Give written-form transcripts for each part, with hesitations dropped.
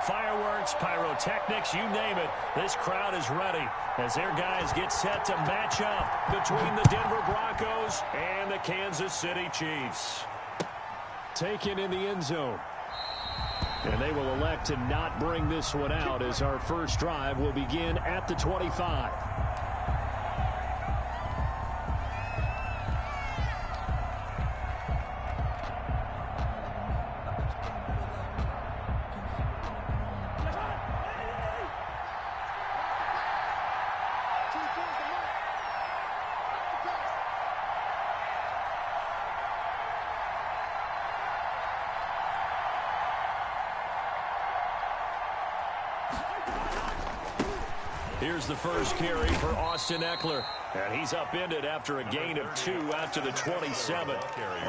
fireworks, pyrotechnics, you name it. This crowd is ready as their guys get set to match up between the Denver Broncos and the Kansas City Chiefs. Taken in the end zone. And they will elect to not bring this one out as our first drive will begin at the 25. Here's the first carry for Austin Ekeler. And he's upended after a gain of 2 out to the 27.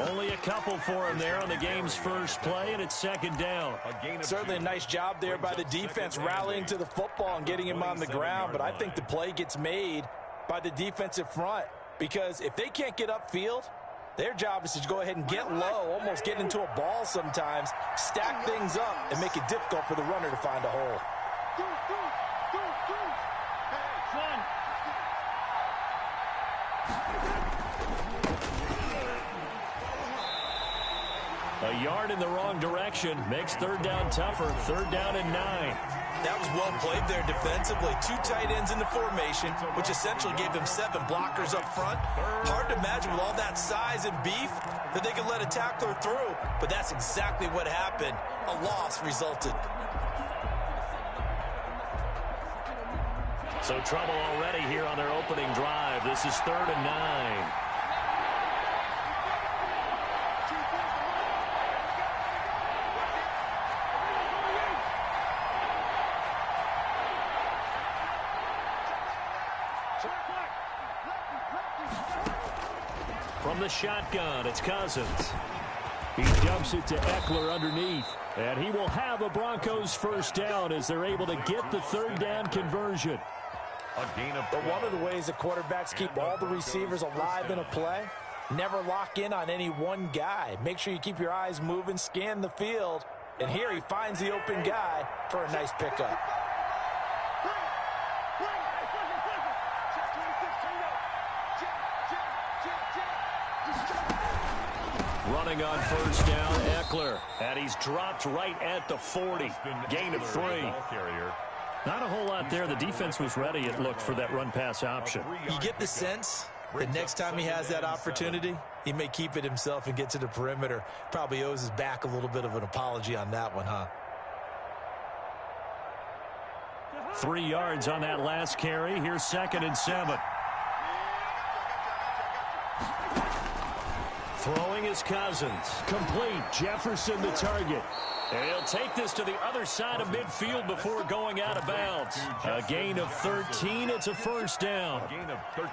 Only a couple for him there on the game's first play, and it's second down. Certainly a nice job there by the defense rallying to the football and getting him on the ground. But I think the play gets made by the defensive front because if they can't get upfield, their job is to go ahead and get low, almost get into a ball sometimes, stack things up, and make it difficult for the runner to find a hole. A yard in the wrong direction makes third down tougher. Third down and 9. That was well played there defensively. 2 tight ends in the formation, which essentially gave them 7 blockers up front. Hard to imagine with all that size and beef that they could let a tackler through, but that's exactly what happened. A loss resulted. So trouble already here on their opening drive. This is third and 9. From the shotgun, it's Cousins. He dumps it to Ekeler underneath. And he will have a Broncos first down as they're able to get the third down conversion. But one of the ways that quarterbacks keep all the receivers alive in a play, never lock in on any one guy. Make sure you keep your eyes moving, scan the field. And here he finds the open guy for a nice pickup. Running on first down, Ekeler. And he's dropped right at the 40. Gain of 3. Not a whole lot there. The defense was ready, it looked, for that run-pass option. You get the sense that next time he has that opportunity, he may keep it himself and get to the perimeter. Probably owes his back a little bit of an apology on that one, huh? 3 yards on that last carry. Here's second and 7. Throwing is Cousins. Complete. Jefferson the target. And he'll take this to the other side of midfield before going out of bounds. A gain of 13. It's a first down.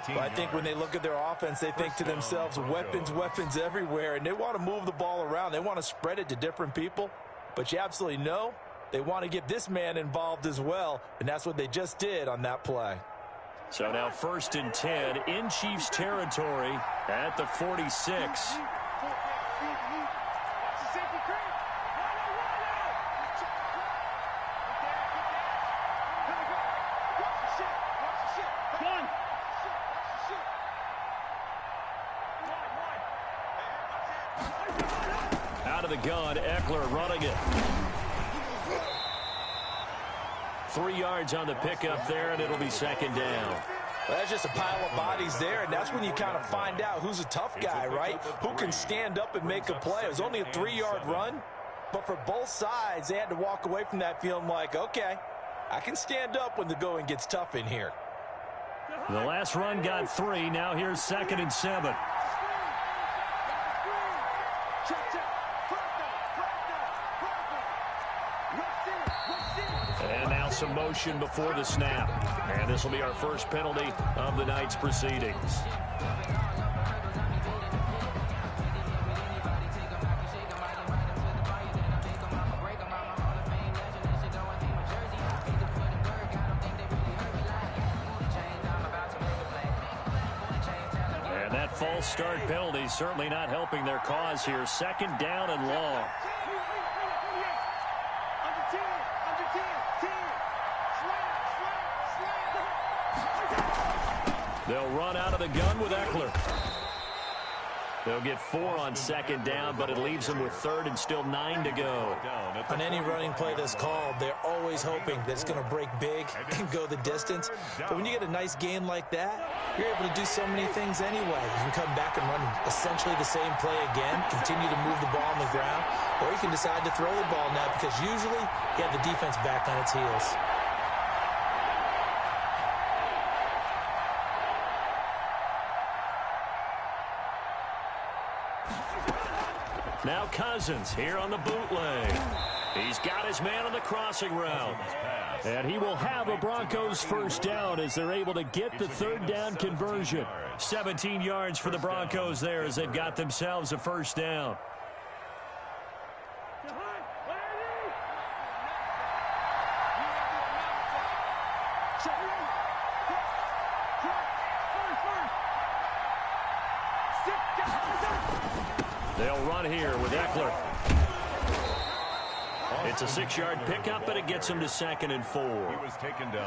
Well, I think when they look at their offense, they think to themselves, weapons, weapons everywhere. And they want to move the ball around. They want to spread it to different people. But you absolutely know they want to get this man involved as well. And that's what they just did on that play. So now first and 10 in Chiefs territory at the 46. Out of the gun, Ekeler running it. 3 yards on the pickup there, and it'll be second down. Well, that's just a pile of bodies there, and that's when you kind of find out who's a tough guy, right? Who can stand up and make a play. It was only a 3-yard run, but for both sides, they had to walk away from that feeling like, okay, I can stand up when the going gets tough in here. The last run got 3. Now here's second and 7. And now some motion before the snap. And this will be our first penalty of the night's proceedings. And that false start penalty certainly not helping their cause here. Second down and long. They'll run out of the gun with Eckler. They'll get 4 on second down, but it leaves them with third and still 9 to go. On any running play that's called, they're always hoping that it's going to break big and go the distance. But when you get a nice game like that, you're able to do so many things anyway. You can come back and run essentially the same play again, continue to move the ball on the ground, or you can decide to throw the ball now because usually you have the defense back on its heels. Now Cousins here on the bootleg. He's got his man on the crossing route. And he will have a Broncos first down as they're able to get the third down conversion. 17 yards for the Broncos there as they've got themselves a first down. They'll run here with Eckler. It's a 6-yard pickup, but it gets them to 2nd and 4.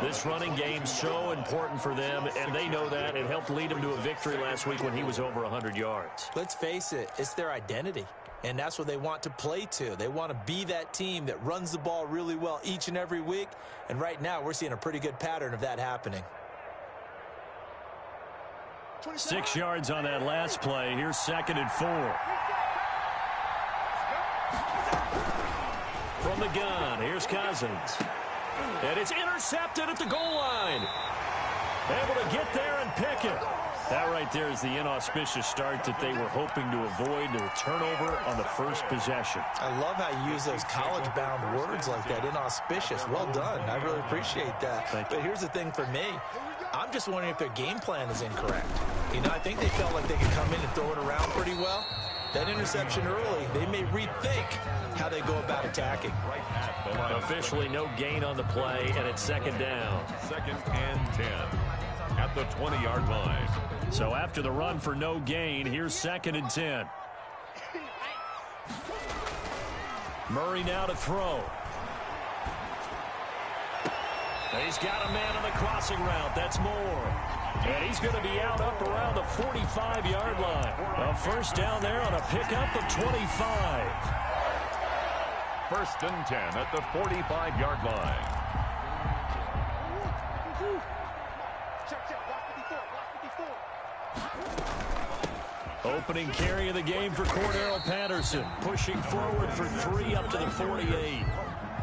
This running game's so important for them, and they know that. It helped lead them to a victory last week when he was over 100 yards. Let's face it, it's their identity, and that's what they want to play to. They want to be that team that runs the ball really well each and every week, and right now we're seeing a pretty good pattern of that happening. 6 yards on that last play. Here's 2nd and 4. From the gun, here's Cousins. And it's intercepted at the goal line. Able to get there and pick it. That right there is the inauspicious start that they were hoping to avoid, the turnover on the first possession. I love how you use those college-bound words like that, inauspicious. Well done. I really appreciate that. But here's the thing for me. I'm just wondering if their game plan is incorrect. You know, I think they felt like they could come in and throw it around pretty well. That interception early, they may rethink how they go about attacking. Officially no gain on the play, and it's 2nd down. 2nd and 10 at the 20-yard line. So after the run for no gain, here's 2nd and 10. Murray now to throw. He's got a man on the crossing route. That's Moore. And he's going to be out up around the 45-yard line. A first down there on a pickup of 25. 1st and 10 at the 45-yard line. Opening carry of the game for Cordero Patterson. Pushing forward for 3 up to the 48.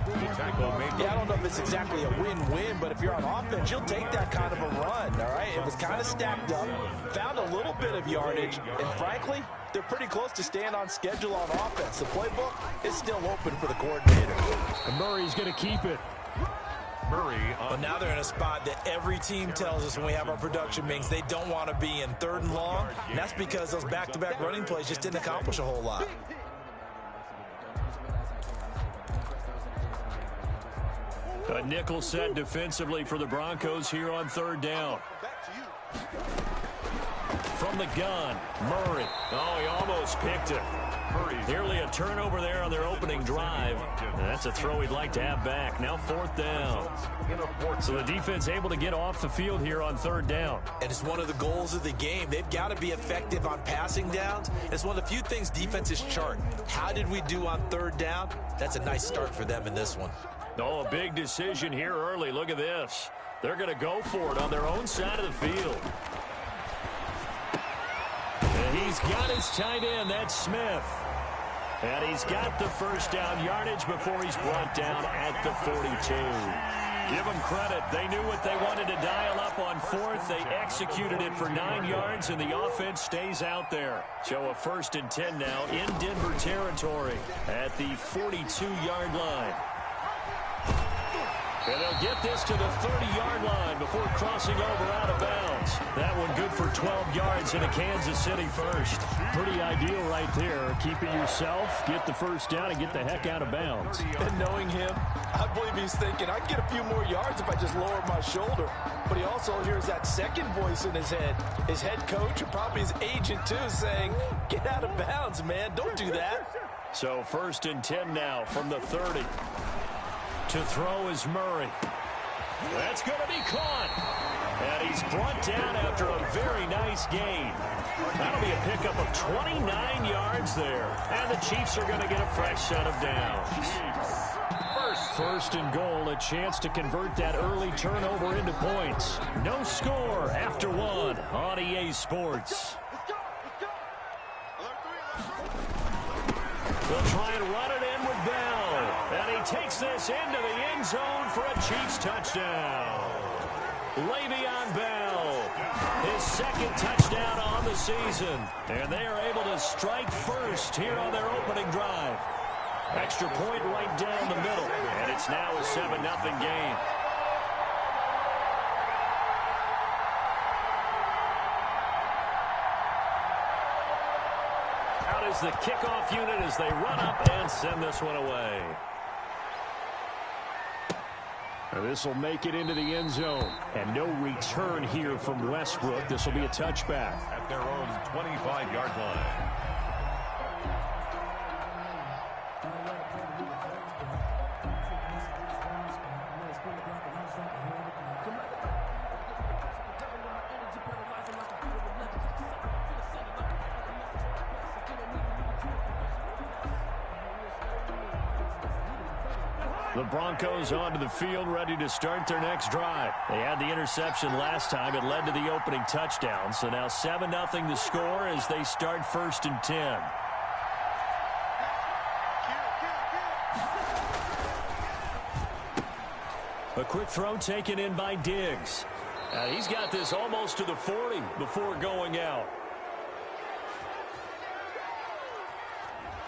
Yeah, I don't know if it's exactly a win-win, but if you're on offense, you'll take that kind of a run, all right? It was kind of stacked up, found a little bit of yardage, and frankly, they're pretty close to staying on schedule on offense. The playbook is still open for the coordinator. And Murray's going to keep it. Murray But now they're in a spot that every team tells us when we have our production meetings they don't want to be in 3rd and long, and that's because those back-to-back running plays just didn't accomplish a whole lot. A nickel set defensively for the Broncos here on 3rd down. From the gun, Murray. Oh, he almost picked it. Nearly a turnover there on their opening drive. And that's a throw he'd like to have back. Now 4th down. So the defense able to get off the field here on 3rd down. And it's one of the goals of the game. They've got to be effective on passing downs. It's one of the few things defenses chart. How did we do on 3rd down? That's a nice start for them in this one. Oh, a big decision here early. Look at this. They're going to go for it on their own side of the field. And he's got his tight end. That's Smith. And he's got the first down yardage before he's brought down at the 42. Give them credit. They knew what they wanted to dial up on 4th. They executed it for 9 yards, and the offense stays out there. So a 1st and 10 now in Denver territory at the 42-yard line. And they'll get this to the 30-yard line before crossing over out of bounds. That one good for 12 yards in a Kansas City first. Pretty ideal right there. Keep it yourself, get the first down, and get the heck out of bounds. And knowing him, I believe he's thinking, I can get a few more yards if I just lower my shoulder. But he also hears that second voice in his head. His head coach and probably his agent, too, saying, get out of bounds, man. Don't do that. So 1st and 10 now from the 30. To throw is Murray. That's going to be caught. And he's brought down after a very nice gain. That'll be a pickup of 29 yards there. And the Chiefs are going to get a fresh set of downs. First and goal, a chance to convert that early turnover into points. No score after one on EA Sports. They'll try and run it in with Bell. And he takes this into the end zone for a Chiefs touchdown. Le'Veon Bell, his second touchdown on the season. And they are able to strike first here on their opening drive. Extra point right down the middle. And it's now a 7-0 game. Out is the kickoff unit as they run up and send this one away. This will make it into the end zone. And no return here from Westbrook. This will be a touchback. At their own 25-yard line. The Broncos onto the field, ready to start their next drive. They had the interception last time. It led to the opening touchdown. So now 7-0 the score as they start 1st and 10. A quick throw taken in by Diggs. He's got this almost to the 40 before going out.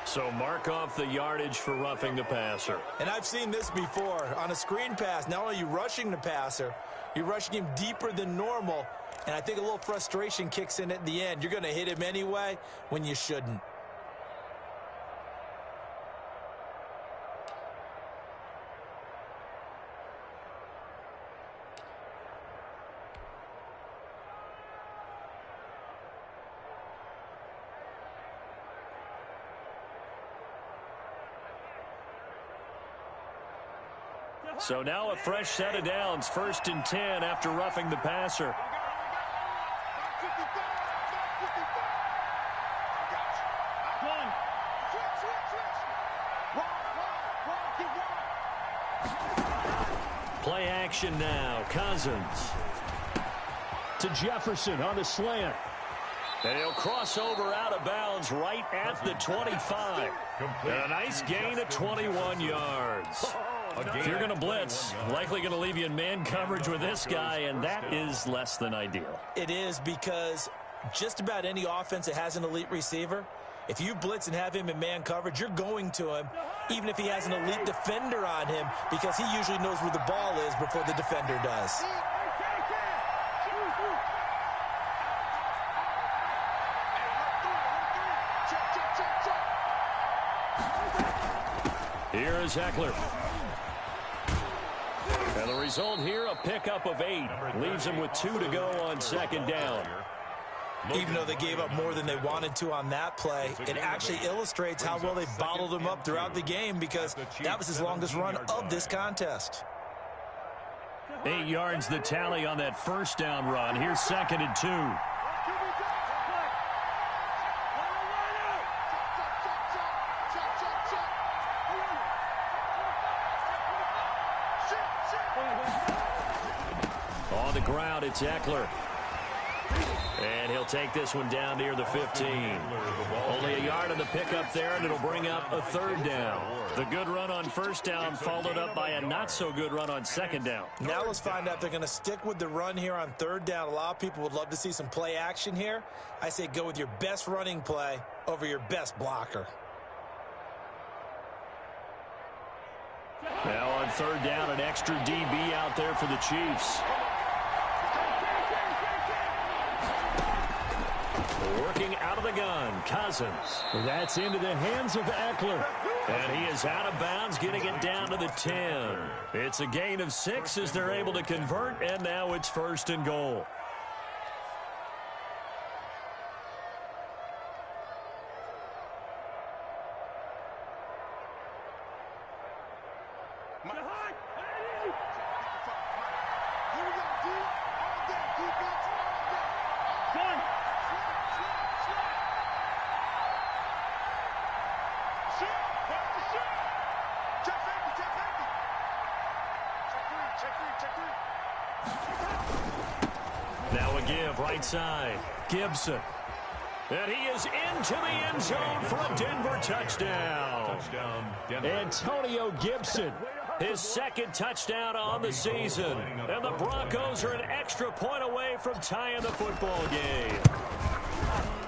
So mark off the yardage for roughing the passer. And I've seen this before. On a screen pass, not only are you rushing the passer, you're rushing him deeper than normal. And I think a little frustration kicks in at the end. You're going to hit him anyway when you shouldn't. So now a fresh set of downs, 1st and 10 after roughing the passer. Play action now. Cousins to Jefferson on the slant. And he'll cross over out of bounds right at the 25. And a nice gain of 21 yards. If you're going to blitz, likely going to leave you in man coverage with this guy, and that is less than ideal. It is, because just about any offense that has an elite receiver, if you blitz and have him in man coverage, you're going to him, even if he has an elite defender on him, because he usually knows where the ball is before the defender does. Here is Eckler. And the result here, a pickup of 8. Leaves him with 2 to go on 2nd down. Even though they gave up more than they wanted to on that play, it actually illustrates how well they bottled him up throughout the game, because that was his longest run of this contest. 8 yards the tally on that 1st down run. Here's 2nd and 2. On the ground, it's Eckler. And he'll take this one down near the 15. Only a yard on the pickup there, and it'll bring up a 3rd down. The good run on 1st down followed up by a not-so-good run on 2nd down. Now let's find out if they're going to stick with the run here on 3rd down. A lot of people would love to see some play action here. I say go with your best running play over your best blocker. Now on 3rd down, an extra DB out there for the Chiefs. Working out of the gun, Cousins. That's into the hands of Eckler. And he is out of bounds, getting it down to the 10. It's a gain of 6 as they're able to convert, and now it's 1st and goal. Now a give right side. Gibson. And he is into the end zone for a Denver touchdown. Antonio Gibson, his second touchdown on the season. And the Broncos are an extra point away from tying the football game.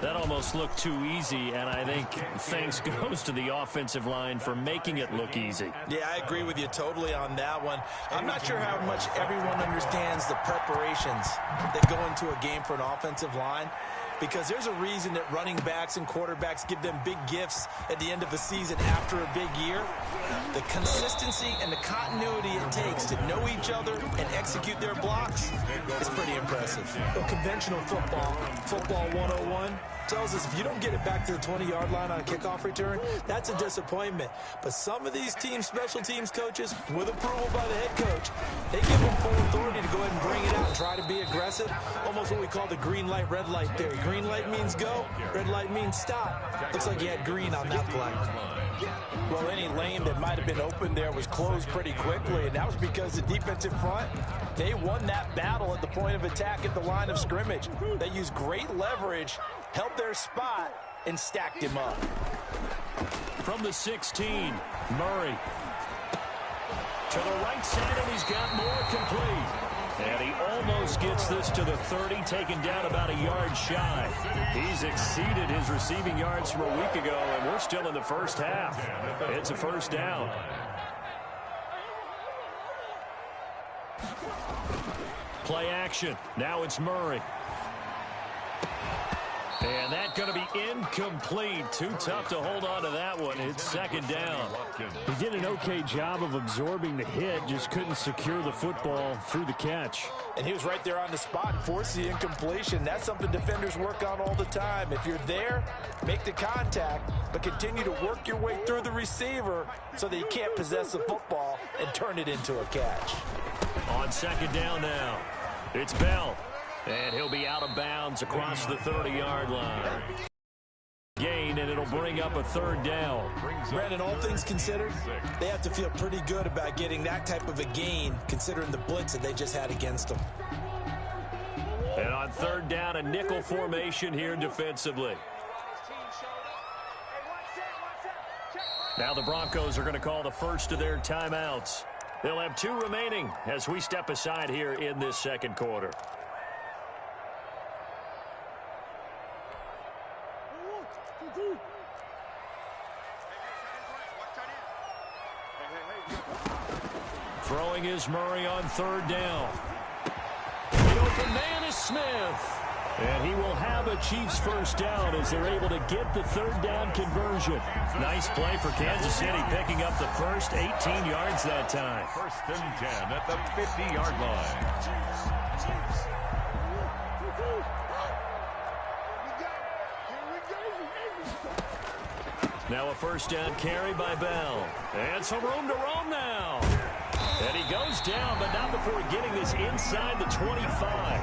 That almost looked too easy, and I think thanks goes to the offensive line for making it look easy. Yeah, I agree with you totally on that one. I'm not sure how much everyone understands the preparations that go into a game for an offensive line, because there's a reason that running backs and quarterbacks give them big gifts at the end of the season after a big year. The consistency and the continuity it takes to know each other and execute their blocks is pretty impressive. Conventional football 101, tells us if you don't get it back to the 20-yard line on a kickoff return, that's a disappointment. But some of these team special teams coaches, with approval by the head coach, they give them full authority to go ahead and bring it out and try to be aggressive. Almost what we call the green light, red light theory. Green light means go, red light means stop. Looks like he had green on that play. Well, any lane that might have been open there was closed pretty quickly, and that was because the defensive front, they won that battle at the point of attack at the line of scrimmage. They used great leverage, held their spot, and stacked him up. From the 16, Murray. To the right side, and he's got more complete. And he almost gets this to the 30, taken down about a yard shy. He's exceeded his receiving yards from a week ago, and we're still in the first half. It's a first down. Play action. Now it's Murray. And that's going to be incomplete. Too tough to hold on to that one. It's second down. He did an okay job of absorbing the hit, just couldn't secure the football through the catch. And he was right there on the spot, forced the incompletion. That's something defenders work on all the time. If you're there, make the contact, but continue to work your way through the receiver so that you can't possess the football and turn it into a catch. On second down now, it's Bell. And he'll be out of bounds across the 30-yard line. Gain, and it'll bring up a third down. Brandon, all things considered, they have to feel pretty good about getting that type of a gain, considering the blitz that they just had against them. And on third down, a nickel formation here defensively. Now the Broncos are going to call the first of their timeouts. They'll have 2 remaining as we step aside here in this second quarter. Throwing is Murray on third down. The open man is Smith. And he will have a Chiefs first down as they're able to get the third down conversion. Nice play for Kansas City, picking up the first 18 yards that time. First and 10 at the 50-yard line. Now a first down carry by Bell. And some room to roam now. And he goes down, but not before getting this inside the 25.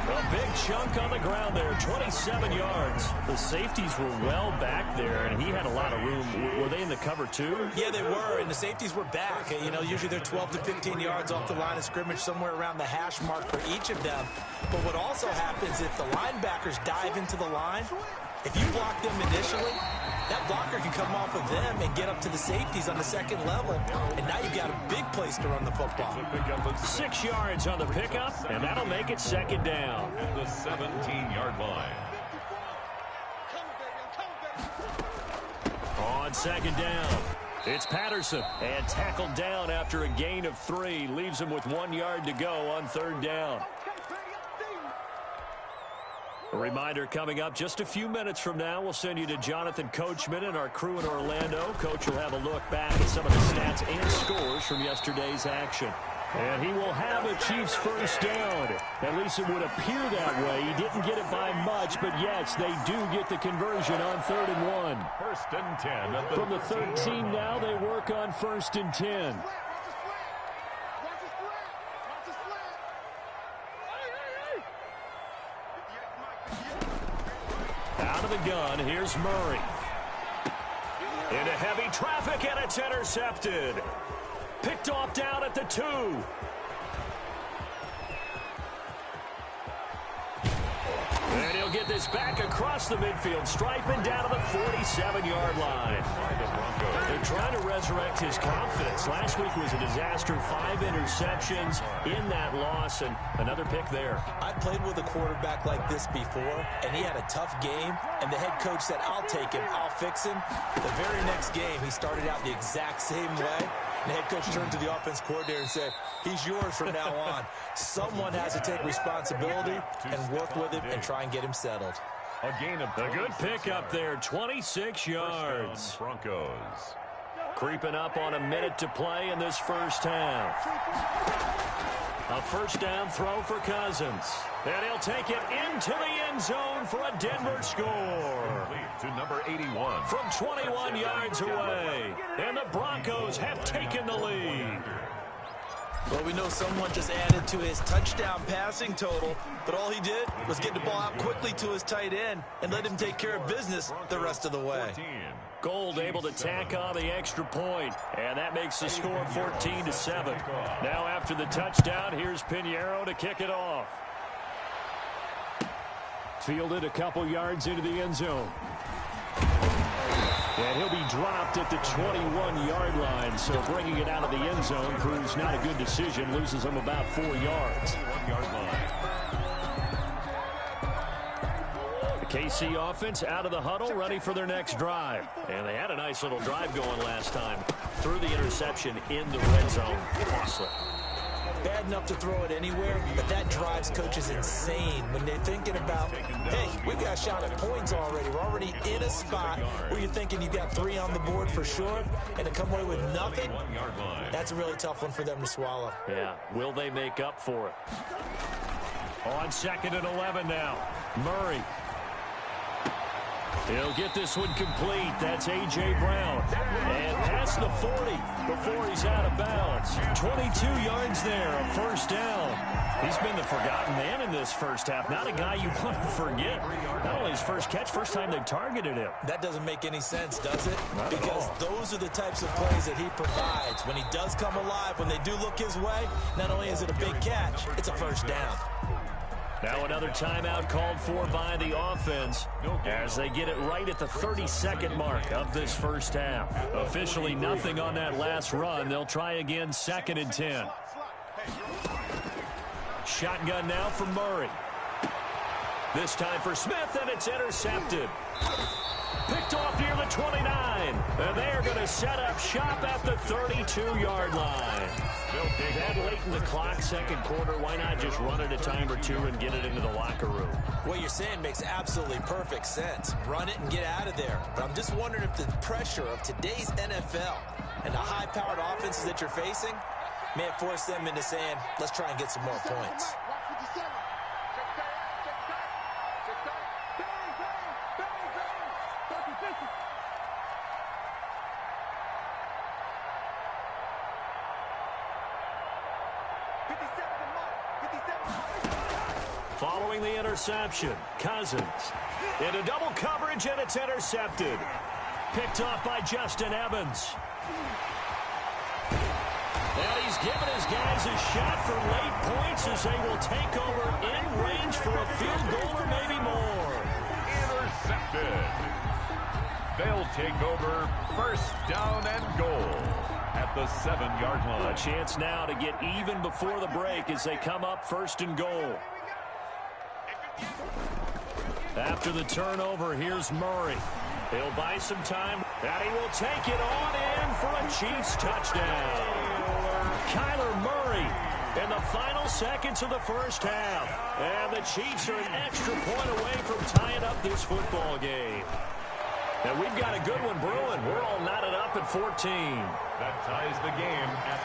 A big chunk on the ground there, 27 yards. The safeties were well back there, and he had a lot of room. Were they in the cover too? Yeah, they were, and the safeties were back. You know, usually they're 12 to 15 yards off the line of scrimmage, somewhere around the hash mark for each of them. But what also happens if the linebackers dive into the line, if you block them initially, that blocker can come off of them and get up to the safeties on the second level, and now you've got a big place to run the football. 6 yards on the pickup, and that'll make it second down. At the 17-yard line. On second down, it's Patterson, and tackled down after a gain of 3. Leaves him with 1 yard to go on third down. A reminder coming up just a few minutes from now, we'll send you to Jonathan Coachman and our crew in Orlando. Coach will have a look back at some of the stats and scores from yesterday's action. And he will have a Chiefs first down. At least it would appear that way. He didn't get it by much, but yes, they do get the conversion on 3rd and 1. First and 10 at the From the 13 now, they work on 1st and 10. Out of the gun, here's Murray. Into heavy traffic, and it's intercepted. Picked off down at the 2. get this back across the midfield stripe and down to the 47-yard line. They're trying to resurrect his confidence. Last week was a disaster. 5 interceptions in that loss, and another pick there. I played with a quarterback like this before, and he had a tough game, and the head coach said, I'll take him, I'll fix him. The very next game, he started out the exact same way. The head coach turned to the offense coordinator and said, he's yours from now on. Someone has to take responsibility and work with him and try and get him settled. A gain of a good pick up there, 26 yards. Broncos. Creeping up on a minute to play in this first half. A first down throw for Cousins. And he'll take it into the end zone for a Denver score. To number 81. From 21 yards away. And the Broncos have taken the lead. Well, we know someone just added to his touchdown passing total, but all he did was get the ball out quickly to his tight end and let him take care of business the rest of the way. Gold able to tack on the extra point, and that makes the score 14-7. Now after the touchdown, here's Pinheiro to kick it off. Fielded a couple yards into the end zone. And he'll be dropped at the 21-yard line, so bringing it out of the end zone proves not a good decision. Loses him about 4 yards. 1-yard line. The KC offense out of the huddle, ready for their next drive. And they had a nice little drive going last time. Threw the interception in the red zone. Costly. Bad enough to throw it anywhere, but that drives coaches insane when they're thinking about, hey, we got a shot at points already. We're already in a spot where you're thinking you got 3 on the board for sure, and to come away with nothing, that's a really tough one for them to swallow. Yeah, will they make up for it? On 2nd and 11 now, Murray. He'll get this one complete. That's A.J. Brown. And past the 40 before he's out of bounds. 22 yards there, a first down. He's been the forgotten man in this first half. Not a guy you want to forget. Not only his first catch, first time they've targeted him. That doesn't make any sense, does it? Not because at all. Those are the types of plays that he provides. When he does come alive, when they do look his way, not only is it a big catch, it's a first down. Now another timeout called for by the offense as they get it right at the 32nd mark of this first half. Officially nothing on that last run. They'll try again 2nd and 10. Shotgun now for Murray. This time for Smith, and it's intercepted. Picked off near the 29. And they are going to set up shop at the 32-yard line. That late in the clock, second quarter, why not just run it a time or two and get it into the locker room? What you're saying makes absolutely perfect sense. Run it and get out of there. But I'm just wondering if the pressure of today's NFL and the high-powered offenses that you're facing may have forced them into saying, let's try and get some more points. Following the interception, Cousins into double coverage, and it's intercepted. Picked off by Justin Evans. And he's given his guys a shot for late points as they will take over in range for a field goal or maybe more. Intercepted. They'll take over first down and goal at the 7-yard line. A chance now to get even before the break as they come up 1st and goal. After the turnover, here's Murray. He'll buy some time, and he will take it on in for a Chiefs touchdown. Kyler Murray in the final seconds of the first half. And the Chiefs are an extra point away from tying up this football game. And we've got a good one brewing. We're all knotted up at 14. That ties the game at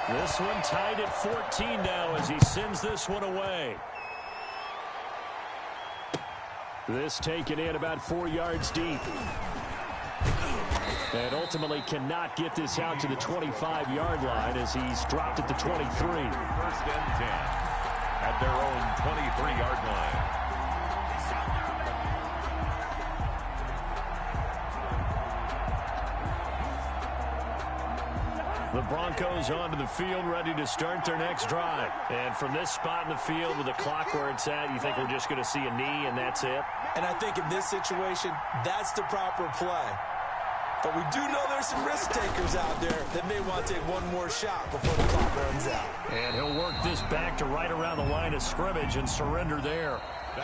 14. This one tied at 14 now as he sends this one away. This taken in about 4 yards deep. And ultimately cannot get this out to the 25-yard line as he's dropped at the 23. 1st and 10 at their own 23-yard line. The Broncos onto the field, ready to start their next drive. And from this spot in the field with the clock where it's at, you think we're just going to see a knee and that's it? And I think in this situation, that's the proper play. But we do know there's some risk takers out there that may want to take one more shot before the clock runs out. And he'll work this back to right around the line of scrimmage and surrender there.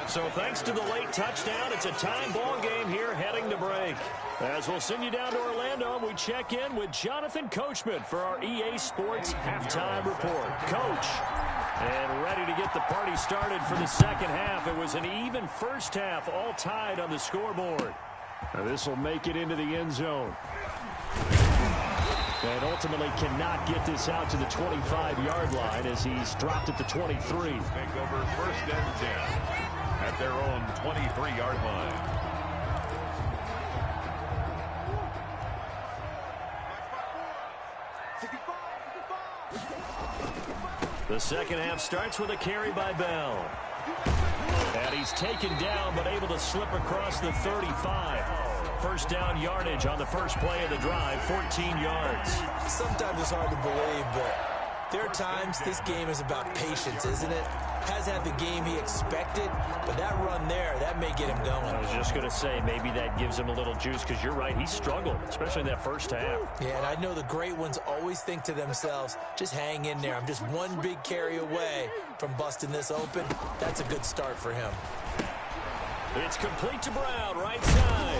So thanks to the late touchdown, it's a time ball game here heading to break. As we'll send you down to Orlando, we check in with Jonathan Coachman for our EA Sports Halftime Report. Coach, and ready to get the party started for the second half. It was an even first half, all tied on the scoreboard. Now this will make it into the end zone. And ultimately cannot get this out to the 25-yard line as he's dropped at the 23. Take over first and 10 at their own 23-yard line. The second half starts with a carry by Bell. And he's taken down but able to slip across the 35. First down yardage on the first play of the drive, 14 yards. Sometimes it's hard to believe, but there are times this game is about patience, isn't it? Hasn't had the game he expected, but that run there, that may get him going. I was just going to say, maybe that gives him a little juice, because you're right, he struggled, especially in that first half. Yeah, and I know the great ones always think to themselves, just hang in there. I'm just one big carry away from busting this open. That's a good start for him. It's complete to Brown, right side.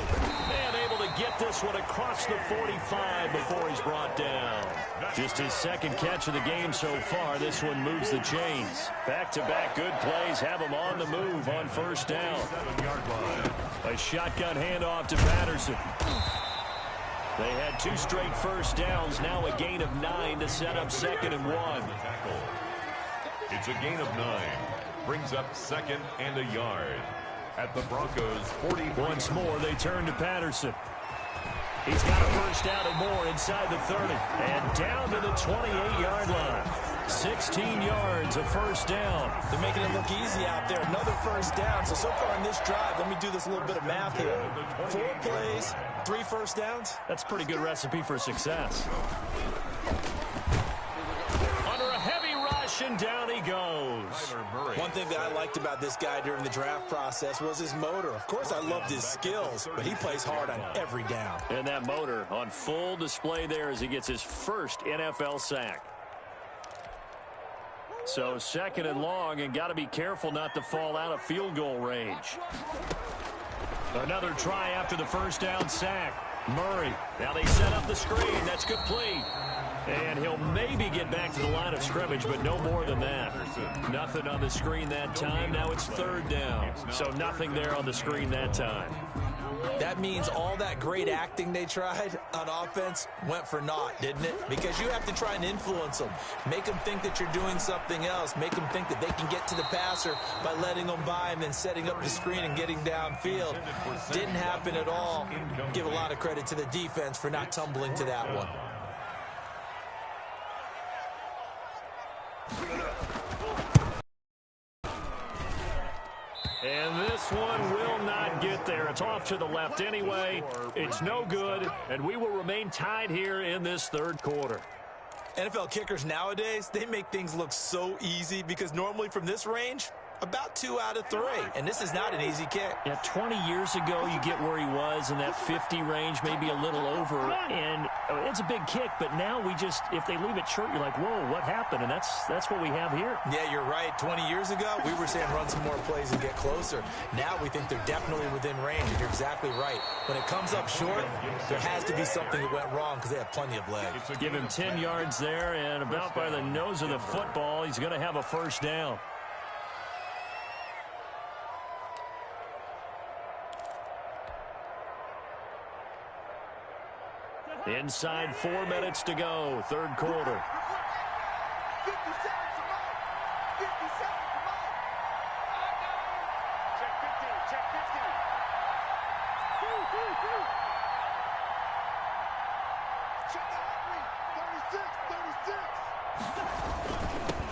And able to get this one across the 45 before he's brought down. Just his second catch of the game so far. This one moves the chains. Back-to-back good plays have him on the move on first down. A shotgun handoff to Patterson. They had two straight first downs. Now a gain of 9 to set up 2nd and 1. It's a gain of 9. Brings up 2nd and a yard. At the Broncos 40. Once more, they turn to Patterson. He's got a first down and more inside the 30. And down to the 28-yard line. 16 yards, a first down. They're making it look easy out there. Another first down. So far in this drive, let me do this little bit of math here. 4 plays, 3 first downs. That's a pretty good recipe for success. Under a heavy rush, and down he goes. One thing that I liked about this guy during the draft process was his motor. Of course, I loved his skills, but he plays hard on every down. And that motor on full display there as he gets his first NFL sack. So 2nd and long, and got to be careful not to fall out of field goal range. Another try after the first down sack. Murray. Now they set up the screen. That's complete. And he'll maybe get back to the line of scrimmage, but no more than that. Nothing on the screen that time. Now it's 3rd down. So nothing there on the screen that time. That means all that great acting they tried on offense went for naught, didn't it? Because you have to try and influence them. Make them think that you're doing something else. Make them think that they can get to the passer by letting them by and then setting up the screen and getting downfield. Didn't happen at all. Give a lot of credit to the defense for not tumbling to that one. And this one will not get there. It's off to the left anyway. It's no good, and we will remain tied here in this 3rd quarter. NFL kickers nowadays, they make things look so easy because normally from this range, about 2 out of 3. And this is not an easy kick. Yeah, 20 years ago, you get where he was in that 50 range, maybe a little over. And it's a big kick, but now we just, if they leave it short, you're like, whoa, what happened? And that's what we have here. Yeah, you're right. 20 years ago, we were saying run some more plays and get closer. Now we think they're definitely within range, and you're exactly right. When it comes up short, there has to be something that went wrong because they have plenty of legs. Give him 10 yards there, and about by the nose of the football, he's going to have a first down. Inside 4 minutes to go, 3rd quarter.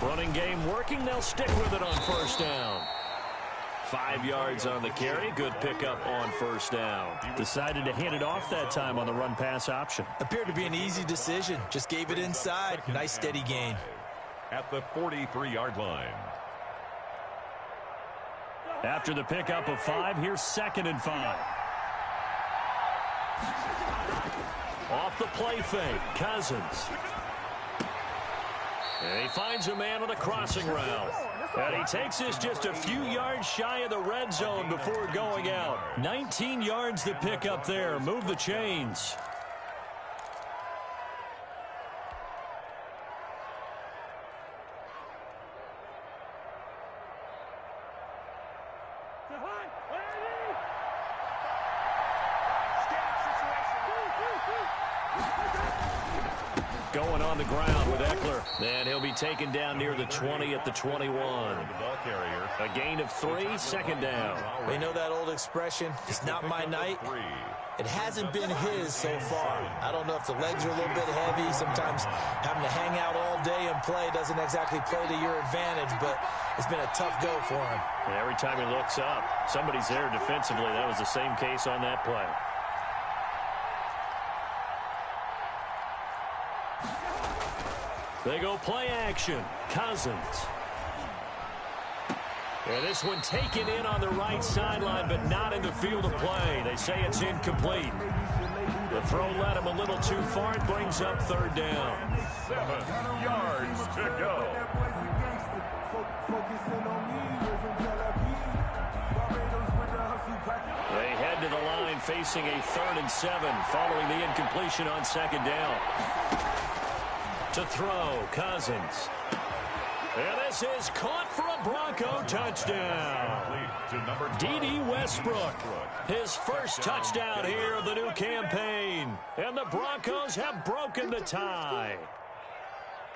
Running game working. They'll stick with it on first down. 5 yards on the carry. Good pickup on first down. Decided to hand it off that time on the run-pass option. Appeared to be an easy decision. Just gave it inside. Nice steady gain. At the 43-yard line. After the pickup of 5, here's 2nd and 5. Off the play fake, Cousins. And he finds a man on the crossing route. And he takes this just a few yards shy of the red zone before going out. 19 yards to pick up there. Move the chains. Going on the ground with Eckler. And he'll be taken down near the 20 at the 21. A gain of 3, 2nd down. We know that old expression, it's not my night. It hasn't been his so far. I don't know if the legs are a little bit heavy. Sometimes having to hang out all day and play doesn't exactly play to your advantage, but it's been a tough go for him. And every time he looks up, somebody's there defensively. That was the same case on that play. They go play action. Cousins. And this one taken in on the right sideline, but not in the field of play. They say it's incomplete. The throw led him a little too far. It brings up 3rd down. 7 yards to go. They head to the line facing a 3rd and 7 following the incompletion on 2nd down. To throw, Cousins. And this is caught for a Bronco touchdown. D.D. Westbrook, his first touchdown here of the new campaign. And the Broncos have broken the tie.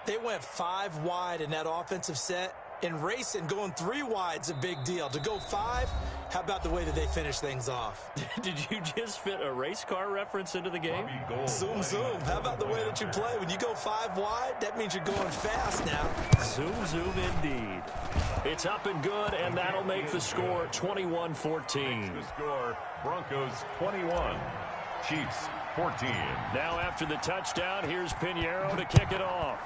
They went 5 wide in that offensive set. And racing, going 3 wide's a big deal. To go 5, how about the way that they finish things off? Did you just fit a race car reference into the game? Zoom, zoom. How about the way that you play? When you go 5 wide, that means you're going fast now. Zoom, zoom indeed. It's up and good, and that'll make the score 21-14. The score, Broncos 21, Chiefs 14. Now after the touchdown, here's Pinheiro to kick it off.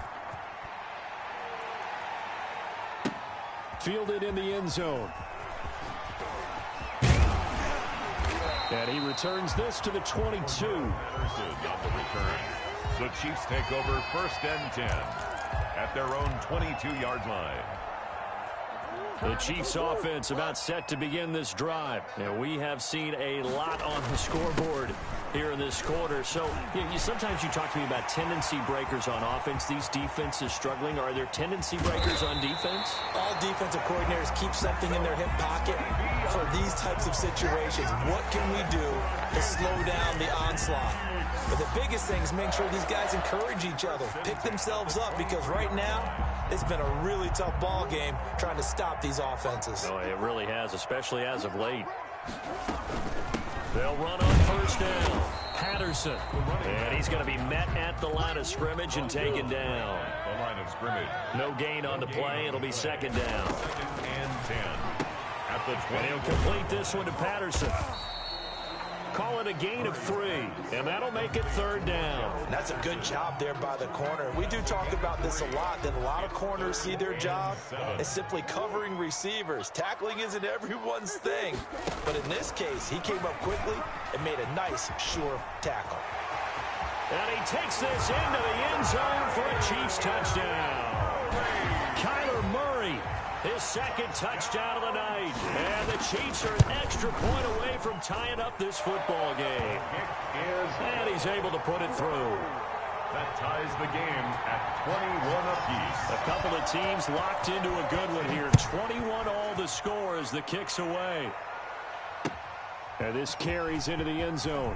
Fielded in the end zone. And he returns this to the 22. The Chiefs take over 1st and 10 at their own 22-yard line. The Chiefs offense about set to begin this drive. And we have seen a lot on the scoreboard here in this quarter. So sometimes you talk to me about tendency breakers on offense. These defenses struggling. Are there tendency breakers on defense? All defensive coordinators keep something in their hip pocket for these types of situations. What can we do to slow down the onslaught? But the biggest thing is make sure these guys encourage each other, pick themselves up, because right now it's been a really tough ball game trying to stop these offenses. Oh, it really has, especially as of late. They'll run on 1st down. Patterson. And he's going to be met at the line of scrimmage and taken down. The line of scrimmage. No gain on the play. It'll be 2nd down. 2nd and 10 at the 20. And he'll complete this one to Patterson. Call it a gain of 3, and that'll make it 3rd down. And that's a good job there by the corner. We do talk about this a lot, that a lot of corners see their job as simply covering receivers. Tackling isn't everyone's thing. But in this case, he came up quickly and made a nice, sure tackle. And he takes this into the end zone for a Chiefs touchdown. Kyler Murray, his 2nd touchdown of the night. And the Chiefs are an extra point away from tying up this football game. And he's able to put it through. That ties the game at 21 apiece. A couple of teams locked into a good one here. 21 all the score as the kick's away. And this carries into the end zone.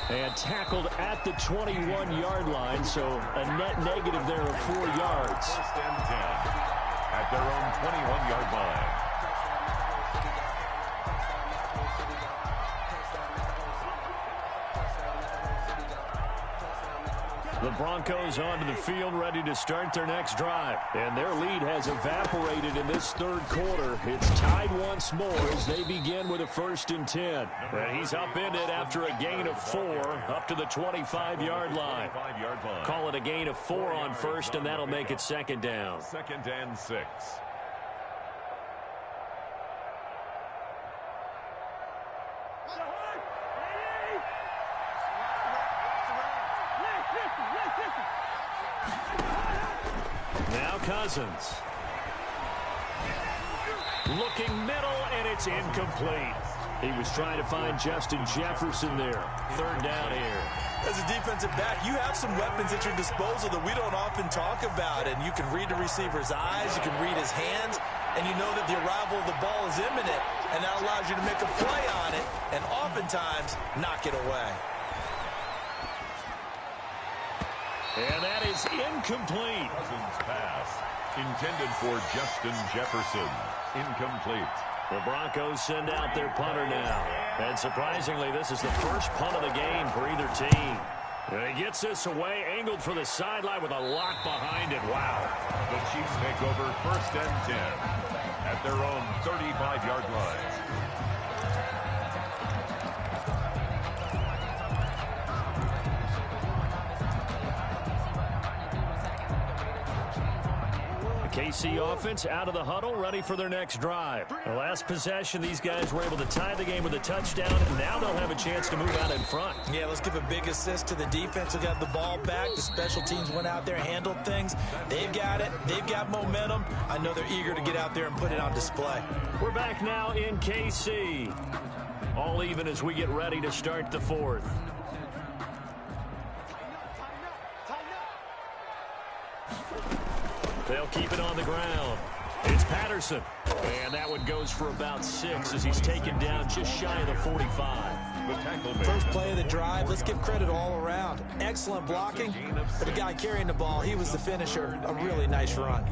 And tackled at the 21-yard line, so a net negative there of 4 yards. 1st and 10 at their own 21-yard line. The Broncos onto the field, ready to start their next drive. And their lead has evaporated in this third quarter. It's tied once more as they begin with a 1st and 10. And he's upended after a gain of 4 up to the 25-yard line. Call it a gain of 4 on first, and that'll make it 2nd down. 2nd and 6. Now Cousins. Looking middle, and it's incomplete. He was trying to find Justin Jefferson there. 3rd down here. As a defensive back, you have some weapons at your disposal that we don't often talk about. And you can read the receiver's eyes, you can read his hands, and you know that the arrival of the ball is imminent. And that allows you to make a play on it and oftentimes knock it away. And that is incomplete. Cousins pass intended for Justin Jefferson. Incomplete. The Broncos send out their punter now. And surprisingly, this is the first punt of the game for either team. And he gets this away, angled for the sideline with a lot behind it. Wow. The Chiefs take over 1st and 10 at their own 35-yard line. KC offense out of the huddle, ready for their next drive. The last possession, these guys were able to tie the game with a touchdown, and now they'll have a chance to move out in front. Yeah, let's give a big assist to the defense who got the ball back. The special teams went out there, handled things. They've got it. They've got momentum. I know they're eager to get out there and put it on display. We're back now in KC. All even as we get ready to start the 4th. They'll keep it on the ground. It's Patterson. And that one goes for about 6 as he's taken down just shy of the 45. First play of the drive. Let's give credit all around. Excellent blocking. But the guy carrying the ball, he was the finisher. A really nice run.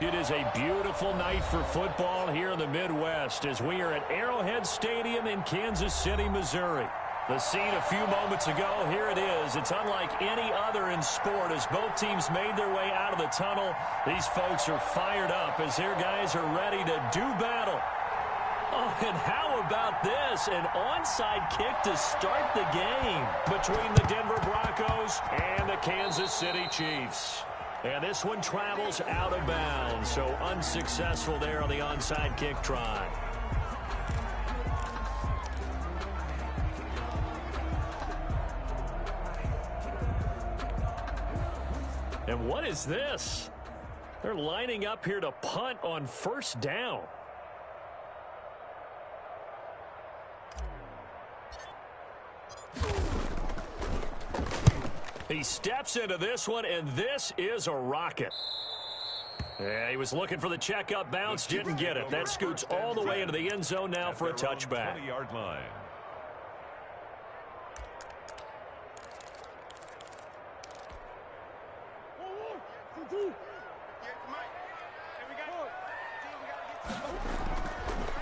It is a beautiful night for football here in the Midwest as we are at Arrowhead Stadium in Kansas City, Missouri. The scene a few moments ago, here it is. It's unlike any other in sport as both teams made their way out of the tunnel. These folks are fired up as their guys are ready to do battle. Oh, and how about this? An onside kick to start the game between the Denver Broncos and the Kansas City Chiefs. And this one travels out of bounds, so unsuccessful there on the onside kick try. And what is this? They're lining up here to punt on first down. He steps into this one, and this is a rocket. Yeah, he was looking for the checkup bounce, didn't get it. That scoots all the way into the end zone now for a touchback. 20-yard line.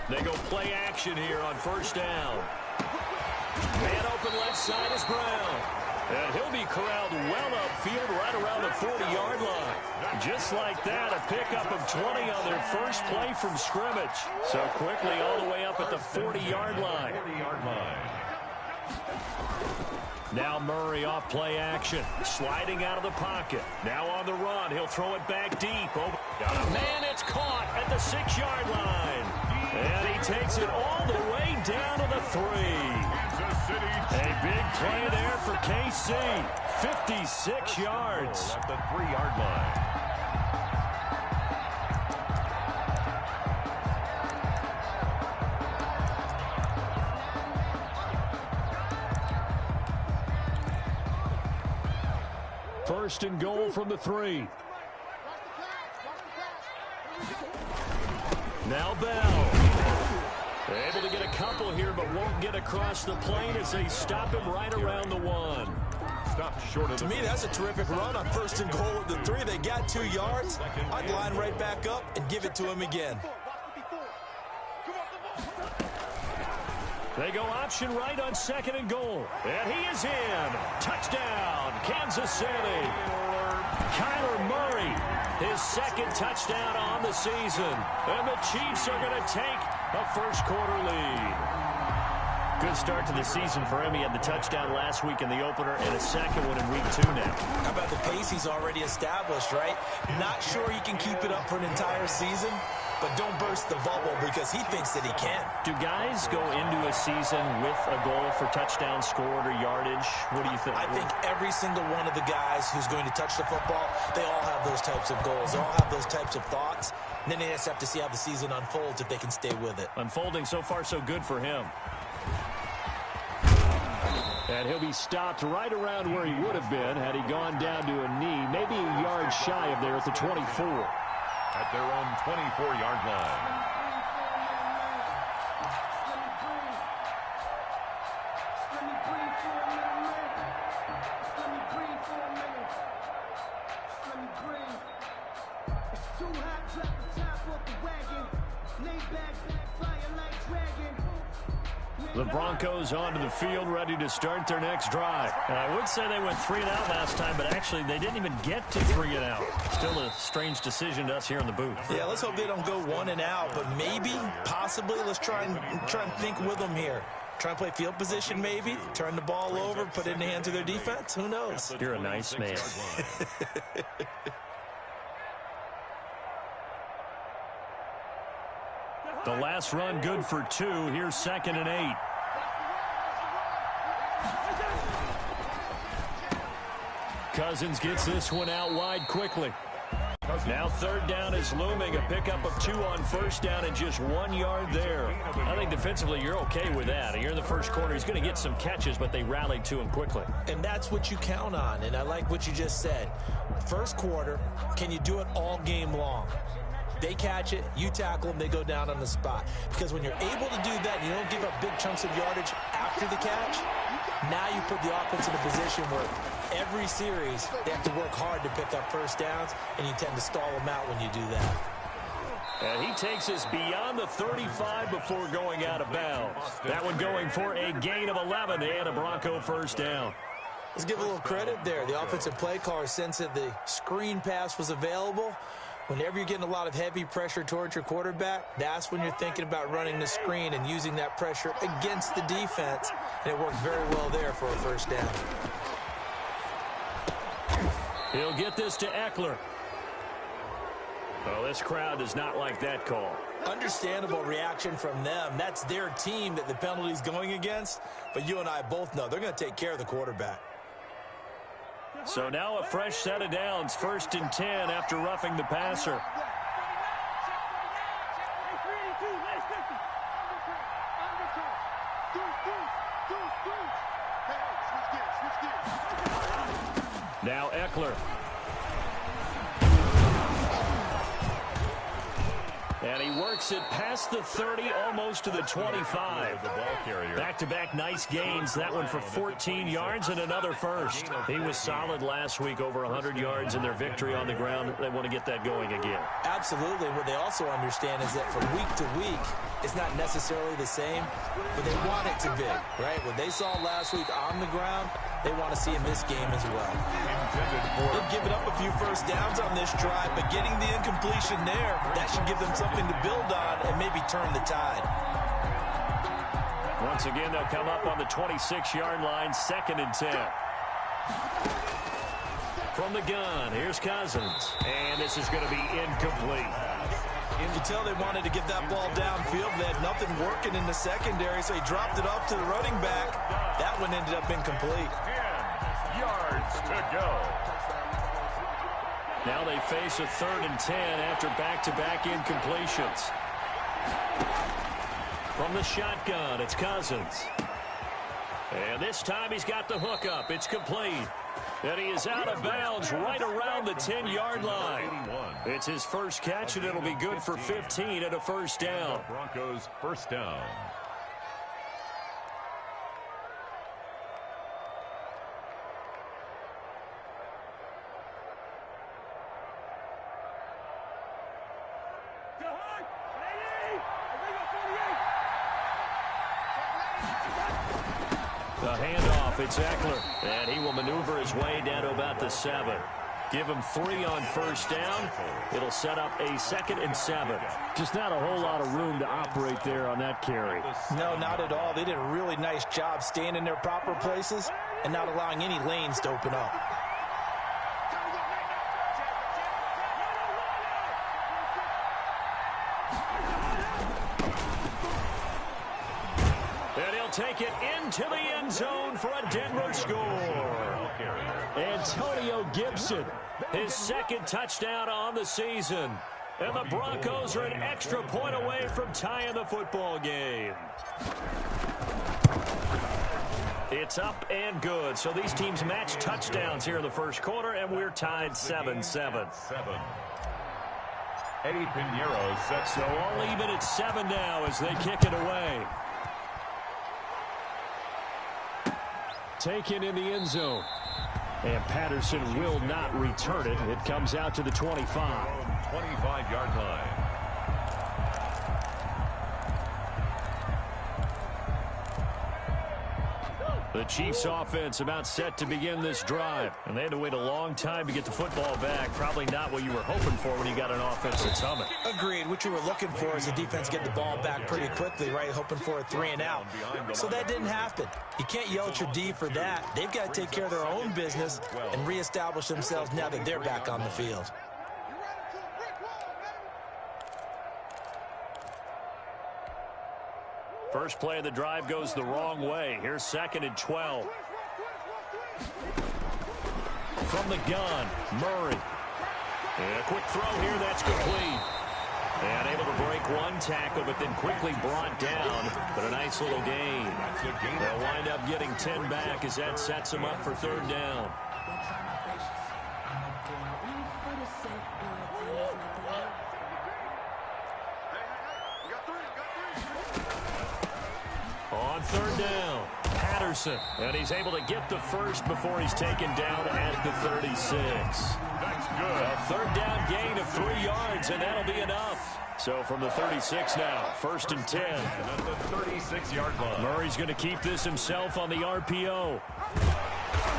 They go play action here on first down. Man open left side is Brown. And he'll be corralled well upfield right around the 40-yard line. Just like that, a pickup of 20 on their first play from scrimmage. So quickly all the way up at the 40-yard line. Now Murray off play action. Sliding out of the pocket. Now on the run. He'll throw it back deep. Man, it's caught at the 6-yard line. And he takes it all the way down to the 3. A big play there for KC. 56 yards. At the 3-yard line. First and goal from the 3. Now Bell. Able to get a couple here, but won't get across the plane as they stop him right around the 1. Stopped short of to me, that's a terrific run on first and goal at the 3. They got 2 yards. I'd line right back up and give it to him again. They go option right on second and goal. And he is in. Touchdown, Kansas City. Kyler Murray, his second touchdown on the season. And the Chiefs are going to take a first-quarter lead. Good start to the season for him. He had the touchdown last week in the opener and a second one in week 2 now. How about the pace he's already established, right? Not sure he can keep it up for an entire season, but don't burst the bubble because he thinks that he can. Do guys go into a season with a goal for touchdown scored or yardage? What do you think? I think every single one of the guys who's going to touch the football, they all have those types of goals. They all have those types of thoughts. And then they just have to see how the season unfolds if they can stay with it. Unfolding so far so good for him. And he'll be stopped right around where he would have been had he gone down to a knee, maybe a yard shy of there at the 24. At their own 24-yard line. The Broncos onto the field, ready to start their next drive. And I would say they went 3 and out last time, but actually they didn't even get to 3 and out. Still a strange decision to us here in the booth. Yeah, let's hope they don't go 1 and out, but maybe, possibly, let's try and think with them here. Try and play field position maybe, turn the ball over, put it in the hands of their defense. Who knows? You're a nice man. The last run good for 2. Here's 2nd and 8. Cousins gets this one out wide quickly. Now 3rd down is looming. A pickup of 2 on first down and just 1 yard there. I think defensively you're okay with that. You're in the first quarter. He's going to get some catches, but they rallied to him quickly. And that's what you count on. And I like what you just said. First quarter, can you do it all game long? They catch it, you tackle them, they go down on the spot. Because when you're able to do that and you don't give up big chunks of yardage after the catch, now you put the offense in a position where every series they have to work hard to pick up first downs, and you tend to stall them out when you do that. And he takes us beyond the 35 before going out of bounds. That one going for a gain of 11 and a Bronco first down. Let's give a little credit there. The offensive play caller sensed that the screen pass was available. Whenever you're getting a lot of heavy pressure towards your quarterback, that's when you're thinking about running the screen and using that pressure against the defense. And it worked very well there for a first down. He'll get this to Eckler. Oh, this crowd does not like that call. Understandable reaction from them. That's their team that the penalty's going against. But you and I both know they're going to take care of the quarterback. So now a fresh set of downs, 1st and 10 after roughing the passer. Now Eckler. And he works it past the 30, almost to the 25. Back-to-back nice gains. That one for 14 yards and another first. He was solid last week, over 100 yards in their victory on the ground. They want to get that going again. Absolutely. What they also understand is that from week to week, it's not necessarily the same, but they want it to be, right? What they saw last week on the ground, they want to see in this game as well. They've given up a few first downs on this drive, but getting the incompletion there, that should give them something to build on and maybe turn the tide. Once again, they'll come up on the 26-yard line, 2nd and 10. From the gun, here's Cousins. And this is going to be incomplete. You can tell they wanted to get that ball downfield. They had nothing working in the secondary, so he dropped it off to the running back. That one ended up incomplete. 10 yards to go. Now they face a 3rd and 10 after back-to-back incompletions. From the shotgun, it's Cousins. And this time he's got the hook up. It's complete. And he is out of bounds right around the 10-yard line. It's his first catch, and it'll be good for 15 and a first down. Broncos first down. The handoff, it's Eckler. And he will maneuver his way down to about the 7. Give him 3 on first down. It'll set up a 2nd and 7. Just not a whole lot of room to operate there on that carry. No, not at all. They did a really nice job staying in their proper places and not allowing any lanes to open up. And he'll take it into the end zone for a Denver score. Antonio Gibson, his 2nd touchdown on the season. And the Broncos are an extra point away from tying the football game. It's up and good. So these teams match touchdowns here in the first quarter, and we're tied 7-7. Eddie Pinheiro sets. So all even at 7 now as they kick it away. Taken in the end zone. And Patterson will not return it. It comes out to the 25. 25-yard line. The Chiefs offense about set to begin this drive. And they had to wait a long time to get the football back. Probably not what you were hoping for when you got an offense that's humming. Agreed. What you were looking for is the defense get the ball back pretty quickly, right? Hoping for a 3 and out. So that didn't happen. You can't yell at your D for that. They've got to take care of their own business and reestablish themselves now that they're back on the field. First play of the drive goes the wrong way. Here's 2nd and 12. From the gun, Murray. And a quick throw here, that's complete. And able to break one tackle, but then quickly brought down. But a nice little gain. They'll wind up getting 10 back as that sets them up for 3rd down. On on third down. Patterson, and he's able to get the first before he's taken down at the 36. That's good. A third down gain of 3 yards, and that'll be enough. So from the 36 now, 1st and 10. And at the 36-yard line. Murray's going to keep this himself on the RPO.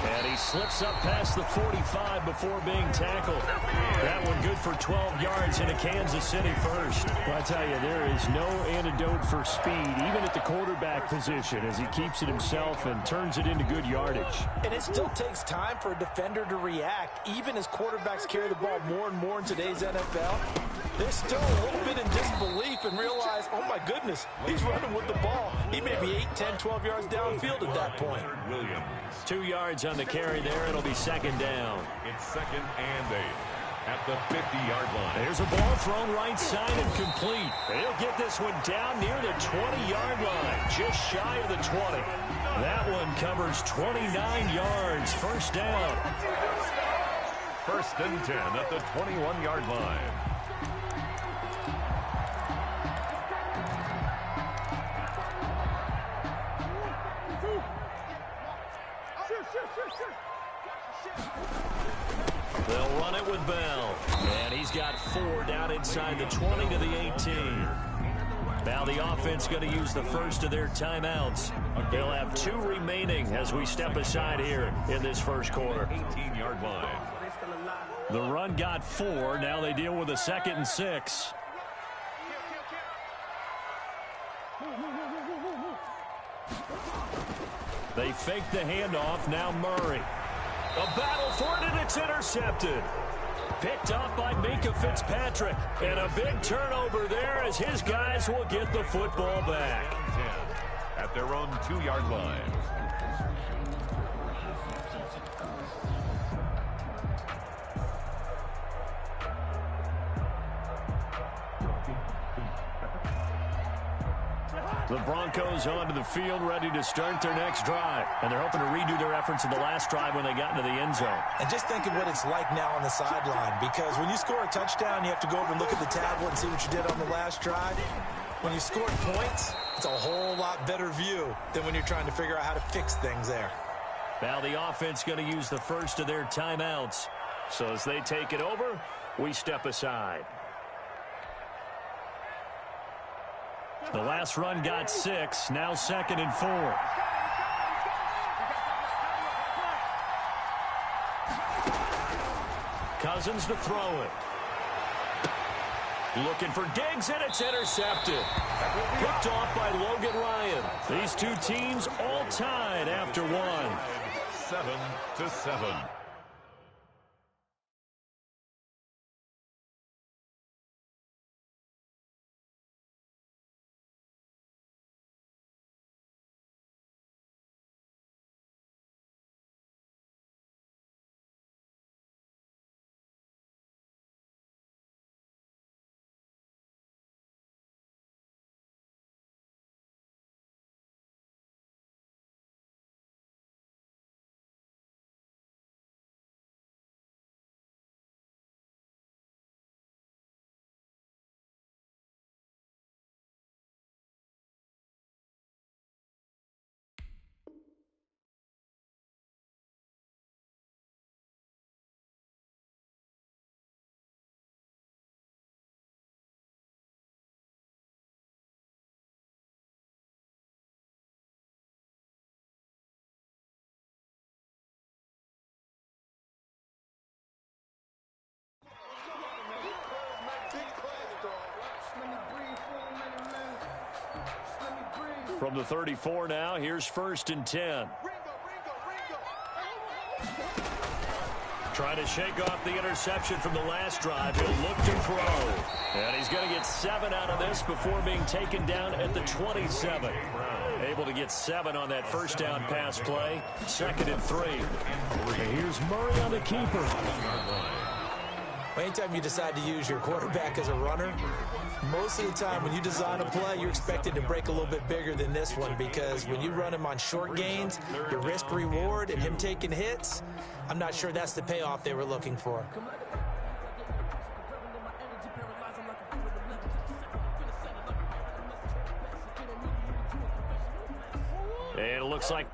And he slips up past the 45 before being tackled. That one good for 12 yards into Kansas City first. Well, I tell you, there is no antidote for speed, even at the quarterback position, as he keeps it himself and turns it into good yardage. And it still takes time for a defender to react, even as quarterbacks carry the ball more and more in today's NFL. They're still a little bit in disbelief and realize, oh, my goodness, he's running with the ball. He may be 8, 10, 12 yards downfield at that point. Williams. 2 yards on the carry there. It'll be 2nd down. It's 2nd and 8 at the 50-yard line. There's a ball thrown right side and complete. They'll get this one down near the 20-yard line, just shy of the 20. That one covers 29 yards. First down. 1st and 10 at the 21-yard line. They'll run it with Bell. And he's got 4 down inside the 20 to the 18. Now the offense going to use the first of their timeouts. They'll have 2 remaining as we step aside here in this first quarter. 18-yard line. The run got 4. Now they deal with a 2nd and 6. They fake the handoff. Now Murray. A battle for it, and it's intercepted. Picked up by Minkah Fitzpatrick. And a big turnover there as his guys will get the football back. 10 at their own 2-yard line. The Broncos onto the field, ready to start their next drive. And they're hoping to redo their efforts in the last drive when they got into the end zone. And just think of what it's like now on the sideline, because when you score a touchdown, you have to go over and look at the tablet and see what you did on the last drive. When you scored points, it's a whole lot better view than when you're trying to figure out how to fix things there. Now the offense going to use the first of their timeouts. So as they take it over, we step aside. The last run got 6. Now 2nd and 4. Cousins to throw it. Looking for Diggs, and it's intercepted. Picked off by Logan Ryan. These 2 teams all tied after 1. 7-7. From the 34 now, here's 1st and 10. Trying to shake off the interception from the last drive. He'll look to throw. And he's going to get 7 out of this before being taken down at the 27. Able to get 7 on that first down pass play. 2nd and 3. And here's Murray on the keeper. Anytime you decide to use your quarterback as a runner, most of the time when you design a play, you're expected to break a little bit bigger than this one, because when you run him on short gains, your risk-reward and him taking hits, I'm not sure that's the payoff they were looking for. And it looks like